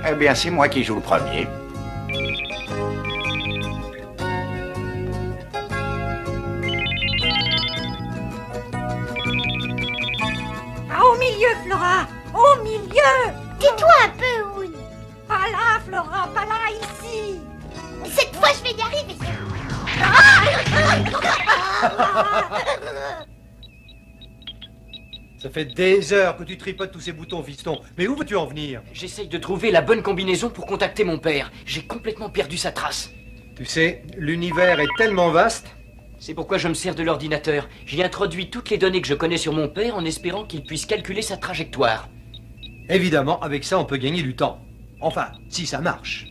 Eh bien, c'est moi qui joue le premier. Ah, au milieu, Flora! Au milieu! Tais-toi un peu, Oun. Pas là, Flora, pas là, ici! Cette fois, je vais y arriver. Ça fait des heures que tu tripotes tous ces boutons, fiston. Mais où veux-tu en venir? J'essaye de trouver la bonne combinaison pour contacter mon père. J'ai complètement perdu sa trace. Tu sais, l'univers est tellement vaste. C'est pourquoi je me sers de l'ordinateur. J'y introduis toutes les données que je connais sur mon père en espérant qu'il puisse calculer sa trajectoire. Évidemment, avec ça, on peut gagner du temps. Enfin, si ça marche.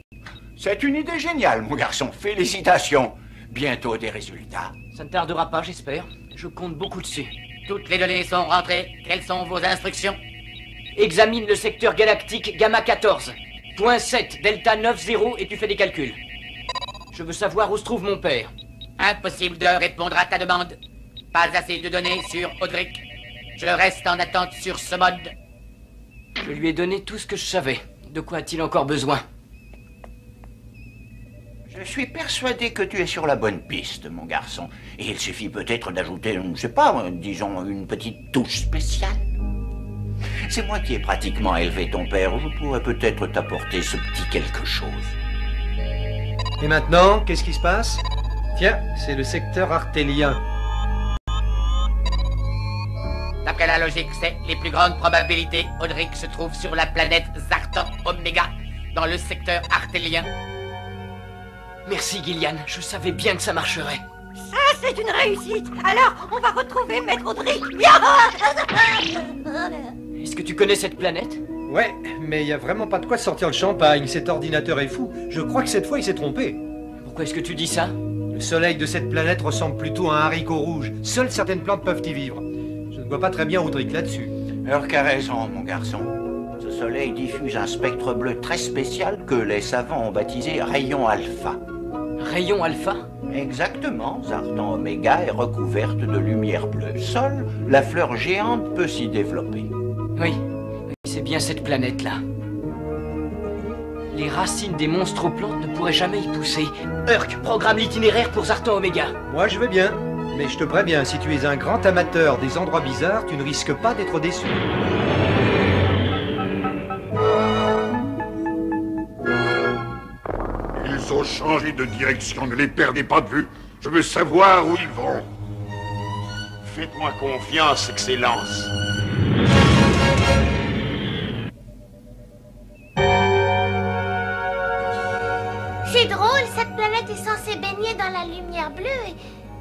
C'est une idée géniale, mon garçon. Félicitations. Bientôt des résultats. Ça ne tardera pas, j'espère. Je compte beaucoup dessus. Toutes les données sont rentrées. Quelles sont vos instructions? Examine le secteur galactique Gamma 14. Point 7, Delta 90 et tu fais des calculs. Je veux savoir où se trouve mon père. Impossible de répondre à ta demande. Pas assez de données sur Audric. Je reste en attente sur ce mode. Je lui ai donné tout ce que je savais. De quoi a-t-il encore besoin? Je suis persuadé que tu es sur la bonne piste, mon garçon. Et il suffit peut-être d'ajouter, je ne sais pas, disons, une petite touche spéciale. C'est moi qui ai pratiquement élevé ton père. Je pourrais peut-être t'apporter ce petit quelque chose. Et maintenant, qu'est-ce qui se passe? Tiens, c'est le secteur artélien. D'après la logique, c'est les plus grandes probabilités. Audric se trouve sur la planète Zartan Omega, dans le secteur artélien. Merci, Gillian. Je savais bien que ça marcherait. Ça, c'est une réussite! Alors, on va retrouver Maître Audric! Est-ce que tu connais cette planète? Ouais, mais il y a vraiment pas de quoi sortir le champagne. Cet ordinateur est fou. Je crois que cette fois, il s'est trompé. Pourquoi est-ce que tu dis ça? Le soleil de cette planète ressemble plutôt à un haricot rouge. Seules certaines plantes peuvent y vivre. Je ne vois pas très bien Audric là-dessus. Urk a raison, mon garçon. Ce soleil diffuse un spectre bleu très spécial que les savants ont baptisé rayon alpha. Rayon alpha? Exactement, Zartan Oméga est recouverte de lumière bleue. Seule la fleur géante peut s'y développer. Oui, c'est bien cette planète-là. Les racines des monstroplantes ne pourraient jamais y pousser. Urk, programme l'itinéraire pour Zartan Oméga. Moi, je veux bien. Mais je te préviens, si tu es un grand amateur des endroits bizarres, tu ne risques pas d'être déçu. Ils ont changé de direction, ne les perdez pas de vue. Je veux savoir où ils vont. Faites-moi confiance, Excellence. C'est drôle, cette planète est censée baigner dans la lumière bleue,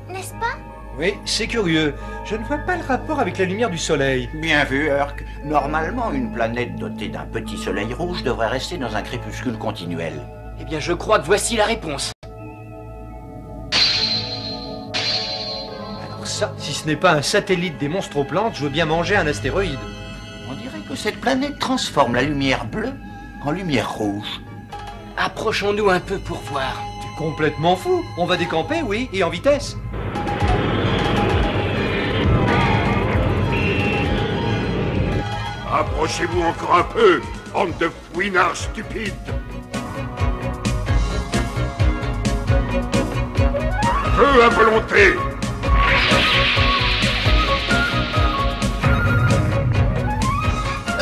n'est-ce pas? Oui, c'est curieux. Je ne vois pas le rapport avec la lumière du soleil. Bien vu, Urk. Normalement, une planète dotée d'un petit soleil rouge devrait rester dans un crépuscule continuel. Eh bien, je crois que voici la réponse. Alors ça, si ce n'est pas un satellite des monstroplantes, je veux bien manger un astéroïde. On dirait que cette planète transforme la lumière bleue en lumière rouge. Approchons-nous un peu pour voir. Tu es complètement fou. On va décamper, oui, et en vitesse. Approchez-vous encore un peu, bande de fouinards stupides. Feu à volonté.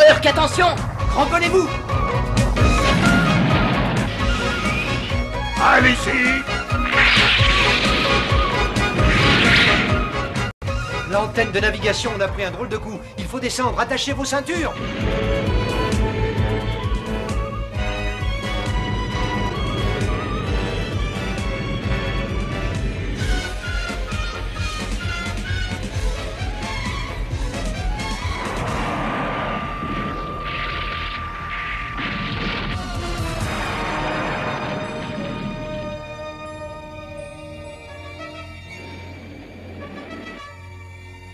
Urk, attention! Cramponnez-vous! Allez-y. L'antenne de navigation, on a pris un drôle de coup. Il faut descendre, attachez vos ceintures.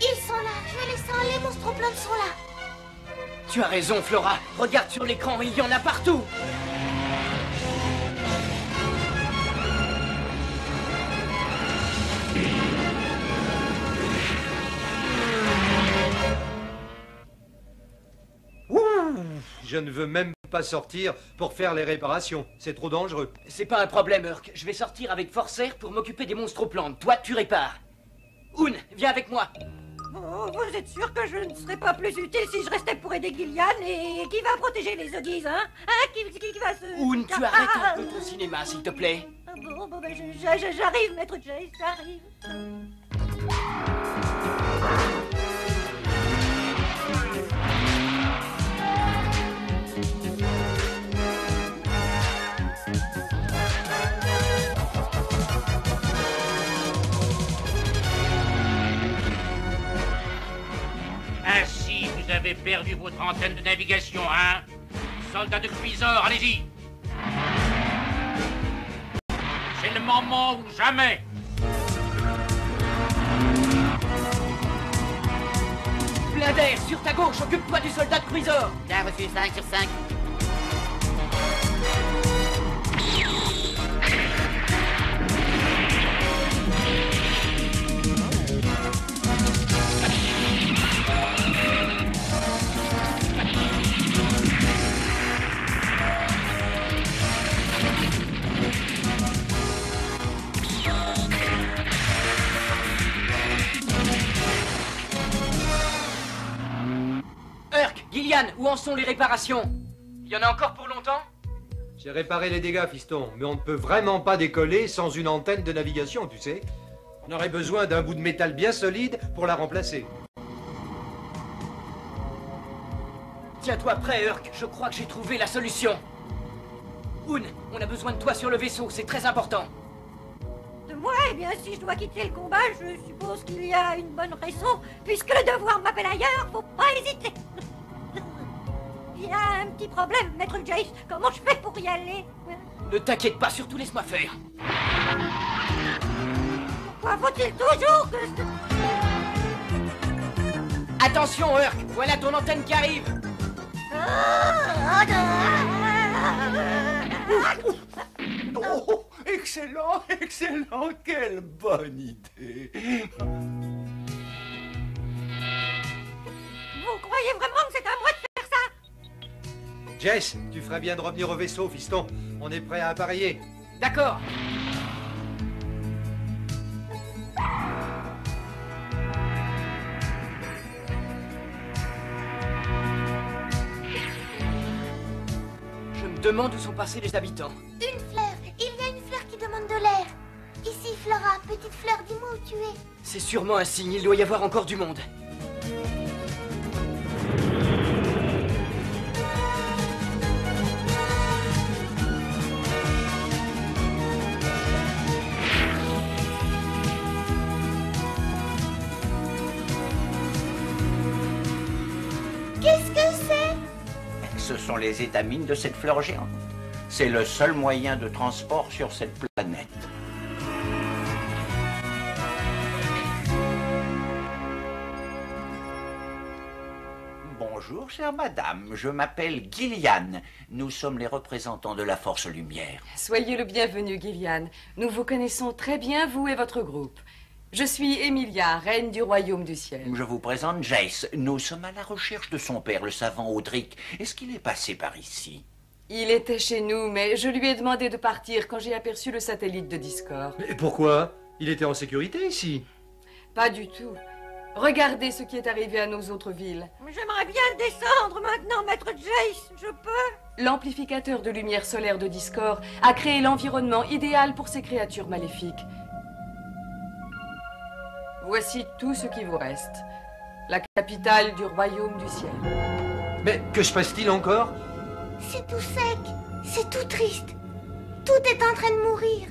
Ils sont là, je les sens, les monstroplantes sont là. Tu as raison, Flora. Regarde sur l'écran, il y en a partout. Ouh, je ne veux même Pas sortir pour faire les réparations. C'est trop dangereux. C'est pas un problème, Urk. Je vais sortir avec Forcer pour m'occuper des monstres aux plantes. Toi, tu répares. Oun, viens avec moi. Oh, vous êtes sûr que je ne serais pas plus utile si je restais pour aider Gillian et qui va protéger les Huggies, hein? Qui va se... Oun, tu arrêtes un peu ton cinéma, s'il te plaît. Bon, ben, j'arrive, maître Jace, j'arrive. Ainsi, vous avez perdu votre antenne de navigation, hein? Soldats de Cuisor, allez-y! C'est le moment ou jamais! Blinder, sur ta gauche, occupe-toi du soldat de Cuisor. Bien reçu, 5 sur 5. Urk, Gillian, où en sont les réparations? Il y en a encore pour longtemps? J'ai réparé les dégâts, fiston, mais on ne peut vraiment pas décoller sans une antenne de navigation, tu sais. On aurait besoin d'un bout de métal bien solide pour la remplacer. Tiens-toi prêt, Urk. Je crois que j'ai trouvé la solution. Oun, on a besoin de toi sur le vaisseau, c'est très important. De moi, eh bien, si je dois quitter le combat, je suppose qu'il y a une bonne raison. Puisque le devoir m'appelle ailleurs, faut pas hésiter. Il y a un petit problème, maître Jace. Comment je fais pour y aller? Ne t'inquiète pas, surtout laisse-moi faire. Pourquoi faut-il toujours que... Attention, Urk, voilà ton antenne qui arrive. Oh, excellent, excellent, quelle bonne idée. Vous croyez vraiment que c'est à moi de faire ça? Jess, tu ferais bien de revenir au vaisseau, fiston. On est prêt à appareiller. D'accord. Je me demande où sont passés les habitants. Une fleur. Il y a une fleur qui demande de l'air. Ici, Flora. Petite fleur, dis-moi où tu es. C'est sûrement un signe, il doit y avoir encore du monde. Qu'est-ce que c'est? Ce sont les étamines de cette fleur géante. C'est le seul moyen de transport sur cette planète. Bonjour, chère madame. Je m'appelle Gillian. Nous sommes les représentants de la Force Lumière. Soyez le bienvenu, Gillian. Nous vous connaissons très bien, vous et votre groupe. Je suis Emilia, reine du royaume du ciel. Je vous présente Jace. Nous sommes à la recherche de son père, le savant Audric. Est-ce qu'il est passé par ici? Il était chez nous, mais je lui ai demandé de partir quand j'ai aperçu le satellite de Discord. Mais pourquoi? Il était en sécurité ici. Pas du tout. Regardez ce qui est arrivé à nos autres villes. J'aimerais bien descendre maintenant, maître Jace. Je peux? L'amplificateur de lumière solaire de Discord a créé l'environnement idéal pour ces créatures maléfiques. Voici tout ce qui vous reste. La capitale du royaume du ciel. Mais que se passe-t-il encore? C'est tout sec. C'est tout triste. Tout est en train de mourir.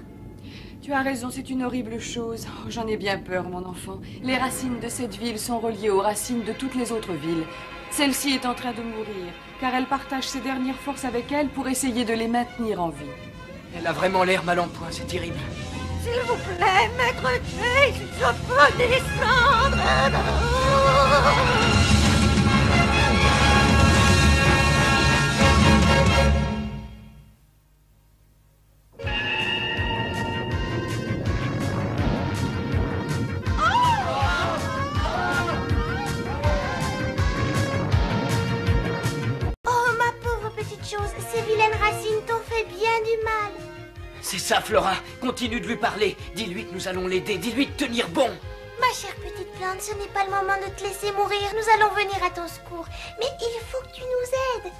Tu as raison, c'est une horrible chose. Oh, j'en ai bien peur, mon enfant. Les racines de cette ville sont reliées aux racines de toutes les autres villes. Celle-ci est en train de mourir, car elle partage ses dernières forces avec elle pour essayer de les maintenir en vie. Elle a vraiment l'air mal en point, c'est terrible. S'il vous plaît, maître Jace, je peux descendre. Oh, ma pauvre petite chose. C'est ça, Flora. Continue de lui parler. Dis-lui que nous allons l'aider. Dis-lui de tenir bon. Ma chère petite plante, ce n'est pas le moment de te laisser mourir. Nous allons venir à ton secours. Mais il faut que tu nous aides.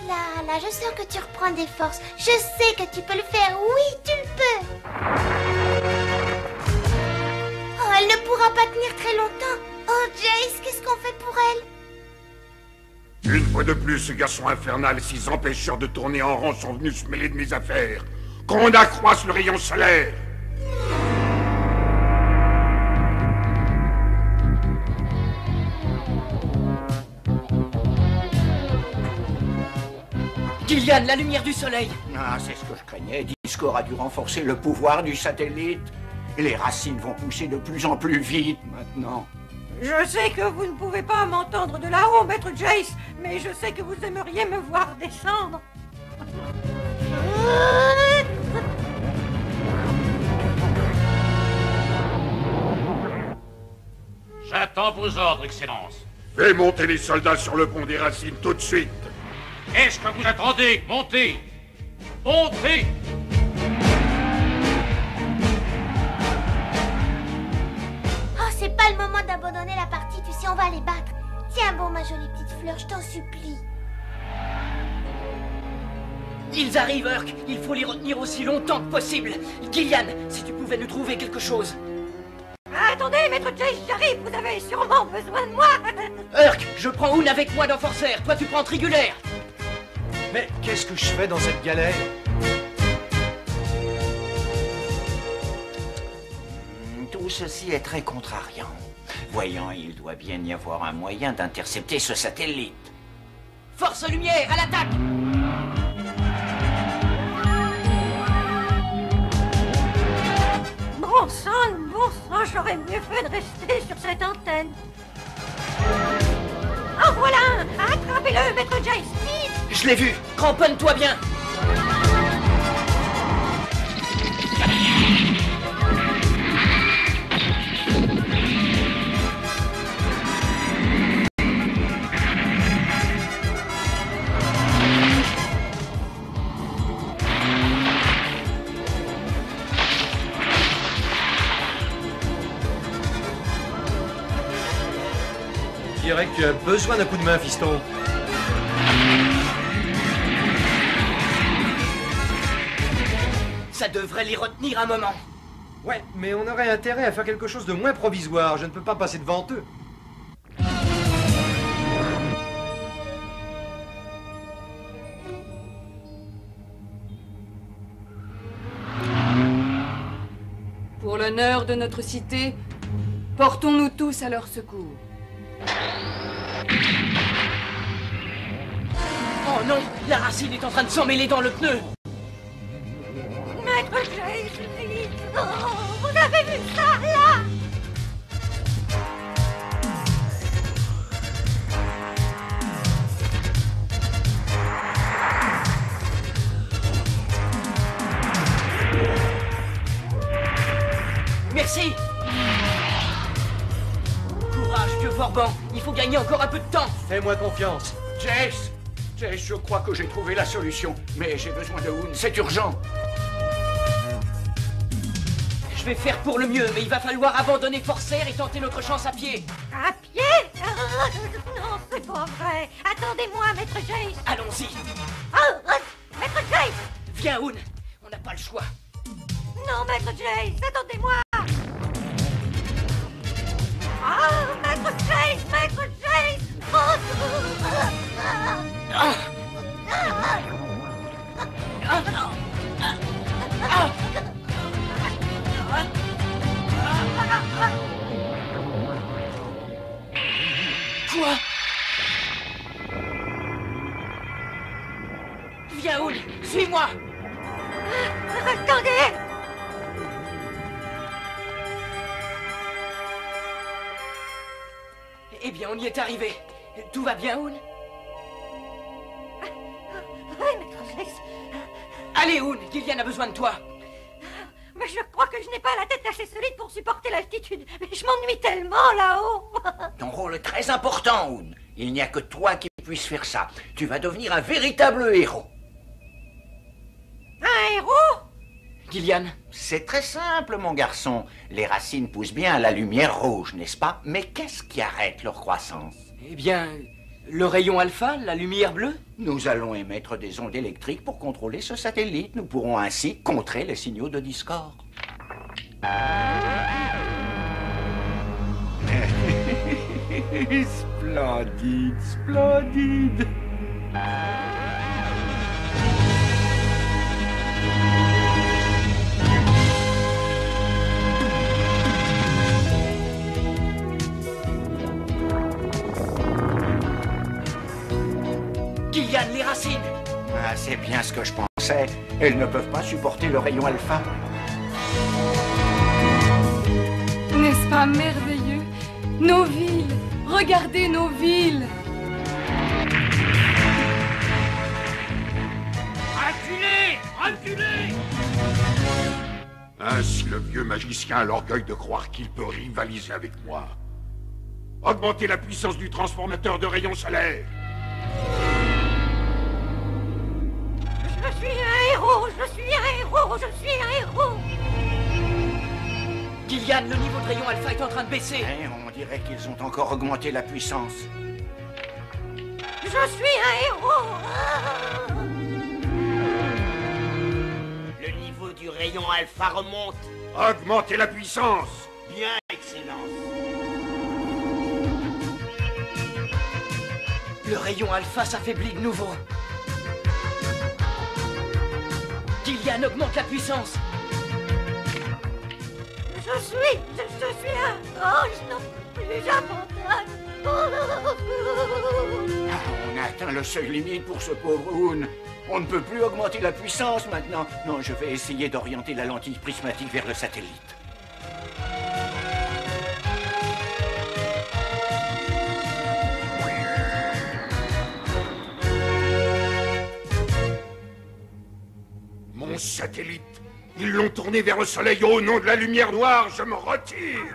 Là, je sens que tu reprends des forces. Je sais que tu peux le faire. Oui, tu le peux. Oh, elle ne pourra pas tenir très longtemps. Oh, Jace, qu'est-ce qu'on fait pour elle? Une fois de plus, ce garçon infernal, ces empêcheurs de tourner en rond sont venus se mêler de mes affaires. Qu'on accroisse le rayon solaire. Gillian, la lumière du soleil. Ah, c'est ce que je craignais. Discord a dû renforcer le pouvoir du satellite. Et les racines vont pousser de plus en plus vite maintenant. Je sais que vous ne pouvez pas m'entendre de là-haut, maître Jace, mais je sais que vous aimeriez me voir descendre. J'attends vos ordres, Excellence. Fais monter les soldats sur le pont des racines tout de suite. Qu'est-ce que vous attendez? Montez! Montez! Oh, c'est pas le moment d'abandonner la partie, tu sais, on va les battre. Tiens bon, ma jolie petite fleur, je t'en supplie. Ils arrivent, Urk. Il faut les retenir aussi longtemps que possible. Gillian, si tu pouvais nous trouver quelque chose. Attendez, maître Jace, j'arrive, vous avez sûrement besoin de moi. Urk, je prends Oun avec moi dans Forcer. Toi, tu prends Trigulaire. Mais qu'est-ce que je fais dans cette galère? Tout ceci est très contrariant. Voyons, il doit bien y avoir un moyen d'intercepter ce satellite. Force lumière, à l'attaque! Bon sang, j'aurais mieux fait de rester sur cette antenne. En voilà un! Attrapez-le, maître Jace, vite! Je l'ai vu. Cramponne-toi bien. Je dirais que tu as besoin d'un coup de main, fiston. Ça devrait les retenir un moment. Ouais, mais on aurait intérêt à faire quelque chose de moins provisoire. Je ne peux pas passer devant eux. Pour l'honneur de notre cité, portons-nous tous à leur secours. Oh non, la racine est en train de s'emmêler dans le pneu. Maître Jace, vite! Oh, vous avez vu ça, là? Merci. Courage, vieux Forban. Il faut gagner encore un peu de temps. Fais-moi confiance. Jace, je crois que j'ai trouvé la solution. Mais j'ai besoin de Oun, c'est urgent. Je vais faire pour le mieux, mais il va falloir abandonner Forcer et tenter notre chance à pied. À pied? Non, c'est pas vrai. Attendez-moi, maître Jace. Allons-y. Maître Jace! Viens, Oun. On n'a pas le choix. Non, maître Jace, attendez-moi. Maître Jace, maître Jace! Quoi? Viens, Oun. Suis-moi. Attendez! Eh bien, on y est arrivé. Tout va bien, Oun? Oui, maître Jace. Allez, Oun, Gillian a besoin de toi. Mais je crois que je n'ai pas la tête assez solide pour supporter l'altitude. Mais je m'ennuie tellement là-haut. Ton rôle est très important, Oun. Il n'y a que toi qui puisses faire ça. Tu vas devenir un véritable héros. Un héros? Gillian, C'est très simple, mon garçon. Les racines poussent bien à la lumière rouge, n'est-ce pas? Mais qu'est-ce qui arrête leur croissance? eh bien, le rayon alpha, la lumière bleue? Nous allons émettre des ondes électriques pour contrôler ce satellite. Nous pourrons ainsi contrer les signaux de discorde. Splendide, splendide. Gillian, les racines! Ah, c'est bien ce que je pensais. Elles ne peuvent pas supporter le rayon alpha. N'est-ce pas merveilleux? Nos villes! Regardez nos villes! Reculez! Reculez! Ainsi le vieux magicien a l'orgueil de croire qu'il peut rivaliser avec moi. Augmentez la puissance du transformateur de rayons solaires. Je suis un héros, je suis un héros, je suis un héros. Gillian, le niveau de rayon alpha est en train de baisser. Eh, on dirait qu'ils ont encore augmenté la puissance. Je suis un héros. Le niveau du rayon alpha remonte. Augmentez la puissance. Bien, Excellence. Le rayon alpha s'affaiblit de nouveau. Gillian, augmente la puissance. Je suis un ange non plus abandonné. Ah, on a atteint le seuil limite pour ce pauvre Hoon. On ne peut plus augmenter la puissance maintenant. Non, je vais essayer d'orienter la lentille prismatique vers le satellite. Mon satellite. Ils l'ont tourné vers le soleil au nom de la lumière noire. Je me retire.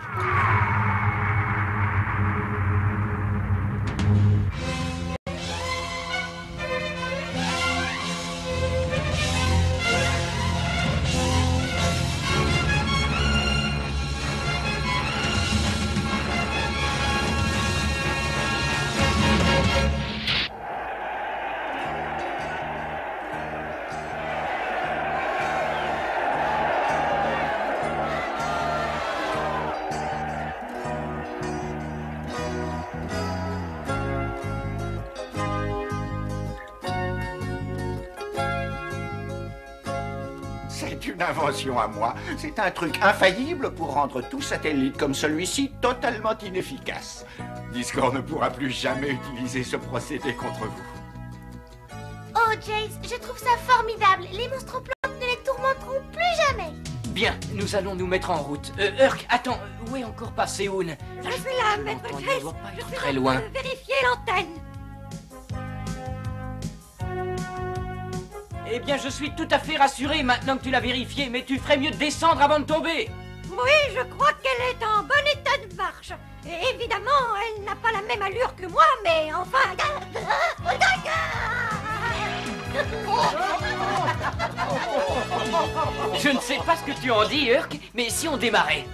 C'est une invention à moi. C'est un truc infaillible pour rendre tout satellite comme celui-ci totalement inefficace. Discord ne pourra plus jamais utiliser ce procédé contre vous. Oh, Jace, je trouve ça formidable. Les monstroplantes ne les tourmenteront plus jamais. Bien, nous allons nous mettre en route. Urk, attends, où est encore passé Hoon? Je suis là, maître L'entendre Jace. doit pas Je être suis très là loin. pour vérifier l'antenne. Eh bien, je suis tout à fait rassuré maintenant que tu l'as vérifié, mais tu ferais mieux de descendre avant de tomber. Oui, je crois qu'elle est en bon état de marche. Et évidemment, elle n'a pas la même allure que moi, mais enfin... Je ne sais pas ce que tu en dis, Urk, mais si on démarrait?